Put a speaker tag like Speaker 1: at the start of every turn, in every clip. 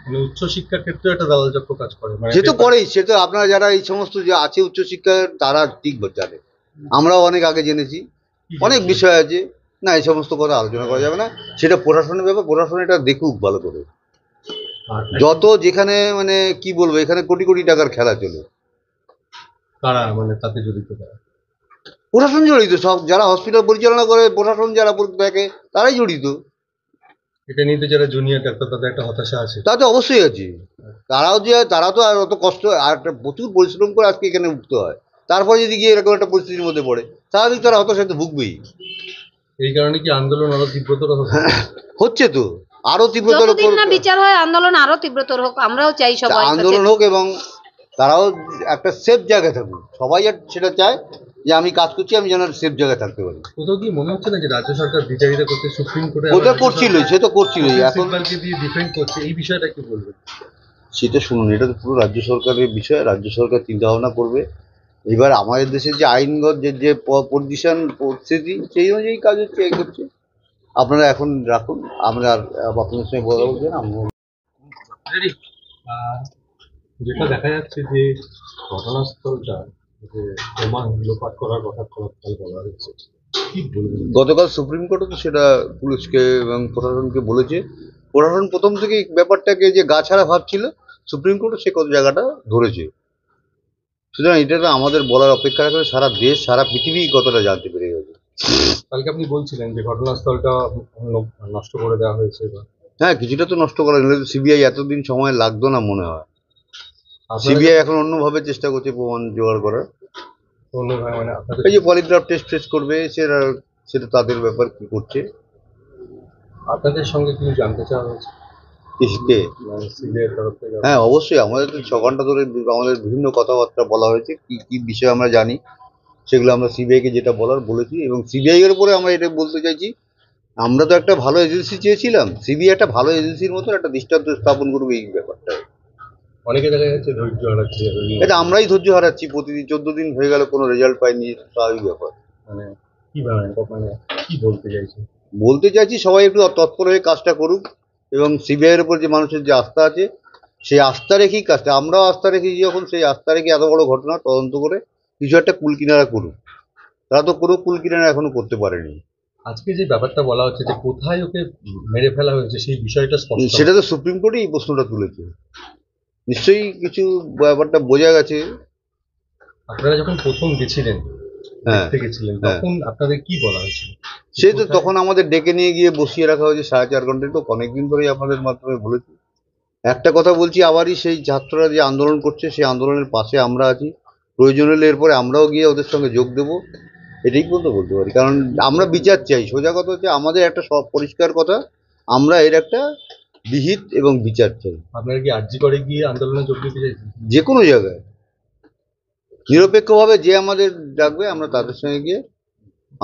Speaker 1: মানে উচ্চশিক্ষার ক্ষেত্রে একটা দালাল চক্র কাজ করে, মানে
Speaker 2: সে তো করেই, সে তো আপনারা যারা এই সমস্ত যে আছে উচ্চশিক্ষার তারা ঠিক জানে, আমরাও অনেক আগে জেনেছি, অনেক বিষয় আছে। না, এই সমস্ত কথা আলোচনা করা যাবে না, সেটা প্রশাসনের ব্যাপার, প্রশাসন এটা দেখুক ভালো করে। যত যেখানে মানে কি বলবো, এখানে কোটি কোটি টাকার খেলা চলে।
Speaker 1: কারা মানে তাতে জড়িত?
Speaker 2: প্রশাসন জড়িত, সব যারা হসপিটাল পরিচালনা করে, প্রশাসন যারা দেখে তারাই জড়িত।
Speaker 1: এটা নিয়ে তো যারা জুনিয়র ডাক্তার তাদের একটা হতাশা আছে।
Speaker 2: তা তো অবশ্যই আছে। তারা তো আর অত কষ্ট আর একটা প্রচুর পরিশ্রম করে আজকে এখানে উঠতে হয়, তারপরে যদি গিয়ে এরকম একটা পরিস্থিতির মধ্যে পড়ে, স্বাভাবিক তারা হতাশা তো ভুগবেই।
Speaker 1: এই কারণে কি আন্দোলন আরো তীব্রতর
Speaker 2: হচ্ছে তো, আরো তীব্রতর
Speaker 3: যতদিন না বিচার হয় আন্দোলন আরো তীব্রতর হোক, আমরাও চাই সবাই
Speaker 2: আন্দোলন হোক, এবং তারাও একটা সেফ জায়গায় থাকুক। সবাই সেটা চায় যে আমি কাজ করছি, আমি যেন সেফ জায়গায় থাকতে পারি।
Speaker 1: কোথাও কি মনে হচ্ছে না যে রাজ্য সরকার বিচারিতা করতে সুপ্রিম কোর্টে
Speaker 2: ওটা করছিলই, সে তো করছিলই, এখন
Speaker 1: দিয়ে ডিফেন্ড করছে, এই বিষয়টা কি বলবেন?
Speaker 2: সেটা শুনুন, এটা তো পুরো রাজ্য সরকারের বিষয়, রাজ্য সরকার চিন্তা ভাবনা করবে। এবার আমাদের দেশের যে আইনগত যে পজিশন পরিস্থিতি, সেই অনুযায়ী কাজ হচ্ছে, এই করছে। আপনারা এখন রাখুন, আমরা আর আপনাদের সঙ্গে কথা বলছেন।
Speaker 1: যেটা দেখা যাচ্ছে যে ঘটনাস্থলটা যে বোমা লোপাট করার কথা বলা হচ্ছে, কি বলবেন?
Speaker 2: গতকাল সুপ্রিম কোর্টও তো সেটা পুলিশকে এবং প্রশাসনকে বলেছে। প্রশাসন প্রথম থেকেই ব্যাপারটাকে যে গা ছাড়া ভাবছিল, সুপ্রিম কোর্টও সে কত জায়গাটা ধরেছে। সুতরাং এটা তো আমাদের বলার অপেক্ষা রাখে, সারা দেশ সারা পৃথিবী কতটা জানতে পেরে গেছে।
Speaker 1: কালকে আপনি বলছিলেন যে ঘটনাস্থলটা নষ্ট করে দেওয়া হয়েছে।
Speaker 2: হ্যাঁ, কিছুটা তো নষ্ট করা গেলে, সিবিআই এতদিন সময় লাগতো না মনে হয়। সিবিআই এখন অন্যভাবে চেষ্টা করছে প্রমাণ জোগাড় করার।
Speaker 1: মানে
Speaker 2: এই যে পলিগ্রাফ টেস্ট করবে, সেটা তাদের ব্যাপার, কি করছে।
Speaker 1: আপনাদের সঙ্গে কি জানতে চাওয়া হয়েছে?
Speaker 2: হ্যাঁ, অবশ্যই। আমাদের তো 6 ঘন্টা ধরে আমাদের বিভিন্ন কথাবার্তা বলা হয়েছে, কি কি বিষয় আমরা জানি সেগুলো আমরা সিবিআইকে যেটা বলার বলেছি। এবং সিবিআই এর উপরে আমরা এটা বলতে চাইছি, আমরা তো একটা ভালো এজেন্সি চেয়েছিলাম, সিবিআই একটা ভালো এজেন্সির মতো একটা দৃষ্টান্ত স্থাপন করবে এই ব্যাপারটা।
Speaker 1: অনেকে দেখা যাচ্ছে ধৈর্য হারাচ্ছে,
Speaker 2: এটা আমরাই ধৈর্য হারাচ্ছি, প্রতিদিন 14 দিন হয়ে গেল কোনো রেজাল্ট পাইনি, স্বাভাবিক ব্যাপার।
Speaker 1: মানে কি বলতে চাইছি,
Speaker 2: সবাই একটু তৎপর হয়ে কাজটা করুক, এবং সিবিআইয়ের উপর যে মানুষের যে আস্থা আছে, সেই আস্থা রেখেই কাজটা, আমরাও আস্থা রেখেছি যখন, সেই আস্থা রেখে এত বড় ঘটনা তদন্ত করে কিছু একটা কুল কিনারা করুক। তারা তো কোনো কুল কিনারা এখনো করতে পারেনি।
Speaker 1: আজকে যে ব্যাপারটা বলা হচ্ছে যে কোথায় ওকে মেরে ফেলা হয়েছে, সেই বিষয়টা স্পষ্ট,
Speaker 2: সেটা তো সুপ্রিম কোর্টে এই প্রশ্নটা তুলেছে, নিশ্চয়ই কিছু ব্যাপারটা বোঝা গেছে।
Speaker 1: আপনারা যখন প্রথম গেছিলেন,
Speaker 2: হ্যাঁ,
Speaker 1: তখন আপনাদের কি বলা হয়েছিল?
Speaker 2: সেই তো তখন আমাদের ডেকে নিয়ে গিয়ে বসিয়ে রাখা হয়েছে 4.5 ঘন্টা, তো অনেকদিন ধরেই আপনাদের মাধ্যমে বলেছি। একটা কথা বলছি আবারই, সেই ছাত্ররা যে আন্দোলন করছে, সেই আন্দোলনের পাশে আমরা আছি। প্রয়োজন হলে এরপরে আমরাও গিয়ে ওদের সঙ্গে যোগ দেব, এটাই বলতে পারি। কারণ আমরা বিচার চাই, সোজা কথা হচ্ছে আমাদের একটা সব পরিষ্কার কথা, আমরা এর একটা বিহিত এবং বিচার চাই।
Speaker 1: আপনারা কি আর্জি করে গিয়ে আন্দোলনে যোগ দিতে চাইছেন?
Speaker 2: যে কোনো জায়গায় নিরপেক্ষভাবে যে আমাদের ডাকবে, আমরা তাদের সঙ্গে গিয়ে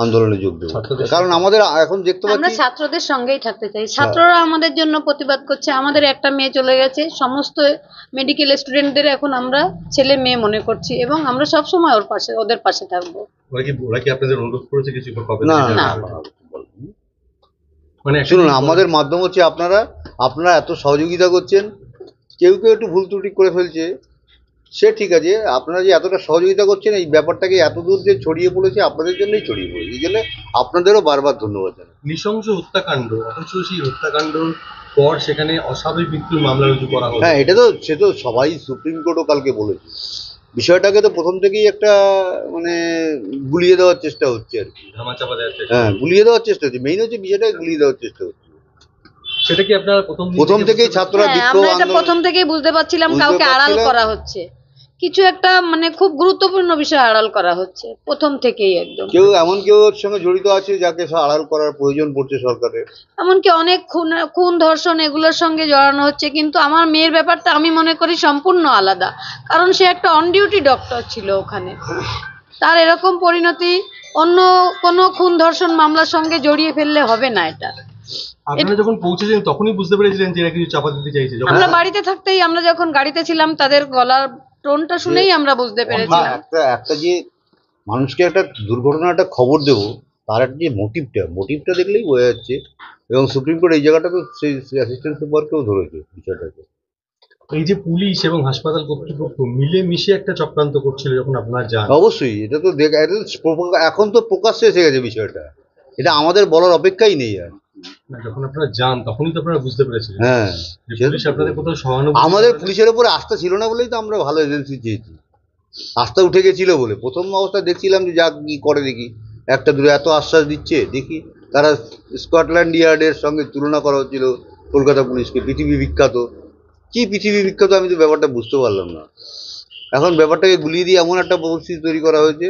Speaker 2: আন্দোলনে যোগ দেবো। কারণ আমাদের এখন দেখতে পাচ্ছি,
Speaker 3: আমরা ছাত্রদের সঙ্গেই থাকতে চাই। ছাত্ররা আমাদের জন্য প্রতিবাদ করছে। আমাদের একটা মেয়ে চলে গেছে, সমস্ত মেডিকেল স্টুডেন্টদের এখন আমরা ছেলে মেয়ে মনে করছি, এবং আমরা সব সময় ওদের পাশে থাকবো।
Speaker 1: ওরা কি আপনাদের অনুরোধ করেছে কিছু?
Speaker 2: না, মানে শুনুন, আমাদের মাধ্যম হচ্ছে আপনারা এত সহযোগিতা করছেন, কেউ একটু ভুল ত্রুটি করে ফেলছে, সে ঠিক আছে। আপনারা যে এতটা সহযোগিতা করছেন, এই ব্যাপারটাকে এত দূর যে ছড়িয়ে পড়েছে, আপনাদের জন্যই ছড়িয়ে পড়েছে। এই জন্য আপনাদেরও বারবার ধন্যবাদ জানাই।
Speaker 1: নৃশংস হত্যাকাণ্ড, অথচ সেই হত্যাকাণ্ডর পর সেখানে অস্বাভাবিক মৃত্যুর মামলা রুজু করা হলো।
Speaker 2: হ্যাঁ, সে তো সবাই, সুপ্রিম কোর্টও কালকে বলেছে। বিষয়টাকে তো প্রথম থেকেই একটা মানে গুলিয়ে দেওয়ার চেষ্টা হচ্ছে আর কি,
Speaker 1: ধামাচাপা দেওয়ার চেষ্টা।
Speaker 2: হ্যাঁ, গুলিয়ে দেওয়ার চেষ্টা হচ্ছে, মেইন হচ্ছে বিষয়টাকে গুলিয়ে দেওয়ার চেষ্টা হচ্ছে।
Speaker 1: সেটা কি আপনারা
Speaker 2: প্রথম থেকেই ছাত্ররা বিক্ষোভ,
Speaker 3: আমরা এটা প্রথম থেকেই বুঝতে পারছিলাম কাউকে আড়াল করা হচ্ছে, কিছু একটা মানে খুব গুরুত্বপূর্ণ বিষয় আড়াল করা হচ্ছে প্রথম থেকেই। একদম
Speaker 2: কেউ ওর সঙ্গে জড়িত আছে যাকে আড়াল করার প্রয়োজন পড়ছে সরকারের।
Speaker 3: এমনকি অনেক খুন ধর্ষণ এগুলোর সঙ্গে জড়ানো হচ্ছে। কিন্তু আমার মেয়ের ব্যাপারটা আমি মনে করি সম্পূর্ণ আলাদা, কারণ সে একটা অন ডিউটি ডক্টর ছিল ওখানে। তার এরকম পরিণতি অন্য কোনো খুন ধর্ষণ মামলার সঙ্গে জড়িয়ে ফেললে হবে না। এটা
Speaker 1: আপনারা যখন পৌঁছেছেন তখনই বুঝতে পেরেছিলেন যে এরা কিছু চাপা দিতে চাইছে?
Speaker 3: আমরা বাড়িতে থাকতেই, আমরা যখন গাড়িতে ছিলাম, তাদের গলার টোনটা শুনেই আমরা বুঝতে পেরেছিলাম।
Speaker 2: একটা যে মানুষকে একটা দুর্ঘটনার একটা খবর দেবো, তার একটা যে মোটিভটা দেখলেই বোঝা যাচ্ছে। এবং সুপ্রিম কোর্ট এই জায়গাটা তো সেই অ্যাসিস্ট্যান্ট সুপারকেও ধরেছে বিষয়টাকে।
Speaker 1: এই যে পুলিশ এবং হাসপাতাল কর্তৃপক্ষ মিলে মিশে একটা চক্রান্ত করছিল যখন আপনারা যান,
Speaker 2: অবশ্যই এটা তো এখন তো প্রকাশ্যে এসে গেছে বিষয়টা, এটা আমাদের বলার অপেক্ষাই নেই আর।
Speaker 1: যখন আপনারা যান তখনই তো আপনারা বুঝতে পেরেছিলেন
Speaker 2: হ্যাঁ,
Speaker 1: যে পুলিশ আপনাদের কোথাও সহানুভূতি
Speaker 2: আমাদের পুলিশের উপরে আস্থা ছিল না বলেই তো আমরা ভালো এজেন্সি চেয়েছি। আস্থা উঠে গেছিল বলে প্রথম অবস্থা দেখছিলাম যে যা কি করে দেখি, একটা দূরে এত আশ্বাস দিচ্ছে, দেখি তারা স্কটল্যান্ড ইয়ার্ডের সঙ্গে তুলনা করা হচ্ছিল কলকাতা পুলিশকে, পৃথিবী বিখ্যাত। কি পৃথিবী বিখ্যাত আমি তো ব্যাপারটা বুঝতে পারলাম না। এখন ব্যাপারটাকে গুলিয়ে দিয়ে এমন একটা পরিস্থিতি তৈরি করা হয়েছে,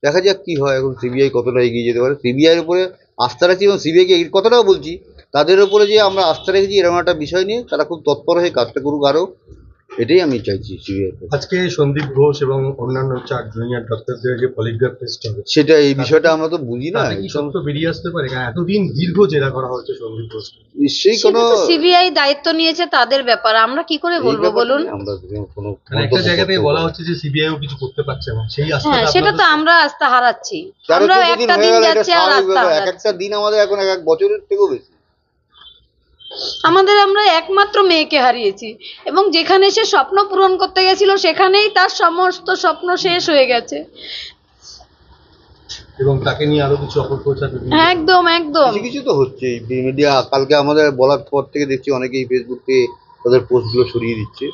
Speaker 2: দেখা যাক কি হয়। এখন সিবিআই কতটা এগিয়ে যেতে পারে, সিবিআইয়ের উপরে আস্থা রাখছি এবং সিবিআইকে এই কথাটাও বলছি, তাদের উপরে যে আমরা আস্থা রেখেছি এরকম একটা বিষয় নিয়ে তারা খুব তৎপর হয়ে কাজটা করুক আরও, এটাই আমি চাইছি সিবিআই।
Speaker 1: আজকে সন্দীপ ঘোষ এবং অন্যান্য 4 জুনিয়র ডক্টরদের যে পলিগ্রাফ টেস্ট হবে,
Speaker 2: সেটা এই বিষয়টা আমরা তো বুঝি না,
Speaker 1: তাতে কি সত্য বেরিয়ে আসতে পারে? কারণ এতদিন দীর্ঘ জেরা করা হচ্ছে সন্দীপ ঘোষ,
Speaker 2: নিশ্চয়ই
Speaker 3: সেটা
Speaker 2: কোনো
Speaker 3: তো সিবিআই দায়িত্ব নিয়েছে, তাদের ব্যাপার, আমরা কি করে
Speaker 2: এই
Speaker 3: বলবো
Speaker 2: ব্যাপারে
Speaker 3: বলুন?
Speaker 2: আমরা কোনো
Speaker 1: একটা
Speaker 2: মন্তব্য
Speaker 1: জায়গা থেকে
Speaker 2: করতে
Speaker 1: বলা
Speaker 2: পারবো না।
Speaker 1: হচ্ছে যে সিবিআইও কিছু করতে পারছে না, সেই
Speaker 3: হ্যাঁ,
Speaker 1: আস্থাটা
Speaker 3: সেটা তো
Speaker 1: আপনাদের-
Speaker 3: আমরা আস্থা হারাচ্ছি,
Speaker 2: 13-14
Speaker 3: আমরা
Speaker 2: দিন
Speaker 3: একটা
Speaker 2: হয়ে
Speaker 3: দিন
Speaker 2: গেল, এটা
Speaker 3: যাচ্ছে আর
Speaker 2: স্বাভাবিক
Speaker 3: আস্থা
Speaker 2: ব্যাপার। এক
Speaker 3: হারাচ্ছি।
Speaker 2: একটা দিন আমাদের এখন এক বছরের থেকেও বেশি।
Speaker 3: আমরা একমাত্র মেয়েকে হারিয়েছি এবং যেখানে সে স্বপ্ন পূরণ করতে গেছিল সেখানেই তার সমস্ত স্বপ্ন শেষ হয়ে গেছে।
Speaker 1: এবং তাকে নিয়ে আরো কিছু অপপ্রচার বিভিন্ন-
Speaker 3: একদম একদম।
Speaker 2: কিছু কিছু তো হচ্ছে মিডিয়া, কালকে আমাদের বলার পর থেকে দেখছি অনেকেই ফেসবুকে তাদের পোস্টগুলো সরিয়ে দিচ্ছে,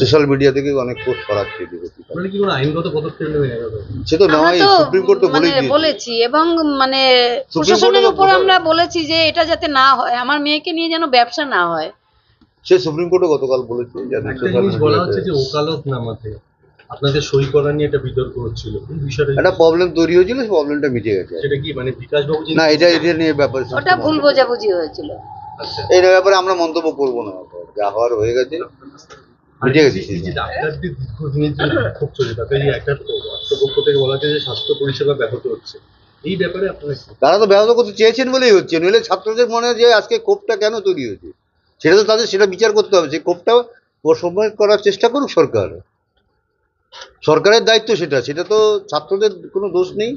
Speaker 2: সোশ্যাল মিডিয়া থেকে অনেক পোস্ট করাচ্ছে।
Speaker 1: আপনারা কি কোনো আইনগত পদক্ষেপ নেবেন এর ব্যাপারে?
Speaker 2: সে তো
Speaker 3: আমরা
Speaker 2: নেওয়াই,
Speaker 3: তো
Speaker 2: সুপ্রিম কোর্ট তো
Speaker 3: মানে
Speaker 2: বলেই দিয়েছে।
Speaker 3: বলেছি এবং মানে
Speaker 2: সুপ্রিম
Speaker 3: প্রশাসনের
Speaker 2: কোর্টের
Speaker 3: উপর
Speaker 2: উপর-
Speaker 3: আমরা বলেছি যে এটা যাতে না হয়, আমার মেয়েকে নিয়ে যেন ব্যবসা না হয়।
Speaker 2: সে সুপ্রিম কোর্টও গতকাল বলেছে যাতে
Speaker 1: একটা
Speaker 2: সোশ্যাল
Speaker 1: জিনিস বলা
Speaker 2: মিডিয়াতে
Speaker 1: হচ্ছে যে ওকালতনামাতে আপনাদের সই করা নিয়ে একটা বিতর্ক হচ্ছিল, এই বিষয়টা
Speaker 2: একটা প্রবলেম তৈরি হয়েছিল, সেই প্রবলেমটা মিটে গেছে।
Speaker 1: সেটা কি মানে বিকাশ বাবু
Speaker 2: না, এটা নিয়ে ব্যাপার
Speaker 3: ওটা ভুল বোঝাবুঝি হয়েছিল।
Speaker 1: আচ্ছা,
Speaker 2: এই ব্যাপারে আমরা মন্তব্য করবো না, যা হওয়ার হয়ে গেছে,
Speaker 1: আর
Speaker 2: মিটে গেছে।
Speaker 1: এই যে ডাক্তারদের দীর্ঘদিনের যে বিক্ষোভ চলে, তাতে এই একটা রাষ্ট্রপক্ষ থেকে বলা হচ্ছে যে স্বাস্থ্য পরিষেবা ব্যাহত হচ্ছে, এই ব্যাপারে আপনারা কি?
Speaker 2: তারা তো ব্যবস্থা করতে চেয়েছেন বলেই হচ্ছে, নইলে ছাত্রদের মনে যে আজকে ক্ষোভটা কেন তৈরি হয়েছে সেটা তো তাদের সেটা বিচার করতে হবে। সেই ক্ষোভটা সময় করার চেষ্টা করুক সরকার, সরকারের দায়িত্ব সেটা, সেটা তো ছাত্রদের কোনো দোষ নেই।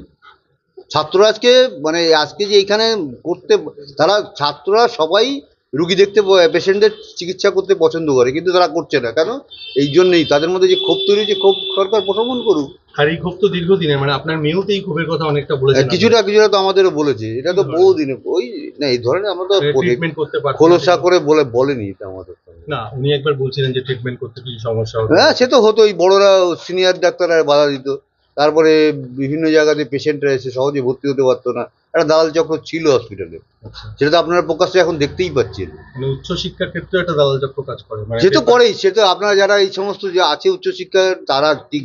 Speaker 2: ছাত্ররা আজকে মানে আজকে যে এইখানে করতে, তারা ছাত্ররা সবাই রুগী দেখতে, পেশেন্টদের চিকিৎসা করতে পছন্দ করে, কিন্তু তারা করছে না কেন? এই জন্যই তাদের মধ্যে যে ক্ষোভ তৈরি হয়েছে, ক্ষোভ সরকার প্রশমন করুক।
Speaker 1: আর এই ক্ষোভ তো দীর্ঘদিনের, মানে আপনার মেয়েও তো এই ক্ষোভের কথা অনেকটা বলেছেন,
Speaker 2: কিছুটা তো আমাদেরও বলেছে, এটা তো বহুদিনে ওই না এই ধরনের আমরা তো
Speaker 1: ট্রিটমেন্ট করতে পারছেন
Speaker 2: খোলসা করে বলেনি এটা আমাদের সঙ্গে।
Speaker 1: না, উনি একবার বলছিলেন যে ট্রিটমেন্ট করতে কিছু সমস্যা হবে।
Speaker 2: হ্যাঁ, সে তো হতোই, বড়রা সিনিয়র ডাক্তাররা বাধা দিত, তারপরে বিভিন্ন জায়গাতে পেশেন্টরা এসে সহজে ভর্তি হতে পারতো না, একটা দালাল চক্র ছিল হসপিটালে,
Speaker 1: আচ্ছা,
Speaker 2: সেটা তো আপনারা প্রকাশ্যে এখন দেখতেই পাচ্ছেন।
Speaker 1: মানে উচ্চশিক্ষার ক্ষেত্রে একটা দালাল চক্র কাজ করে, মানে
Speaker 2: সে তো করেই, সে তো আপনারা যারা এই সমস্ত যে আছে উচ্চশিক্ষার তারা ঠিক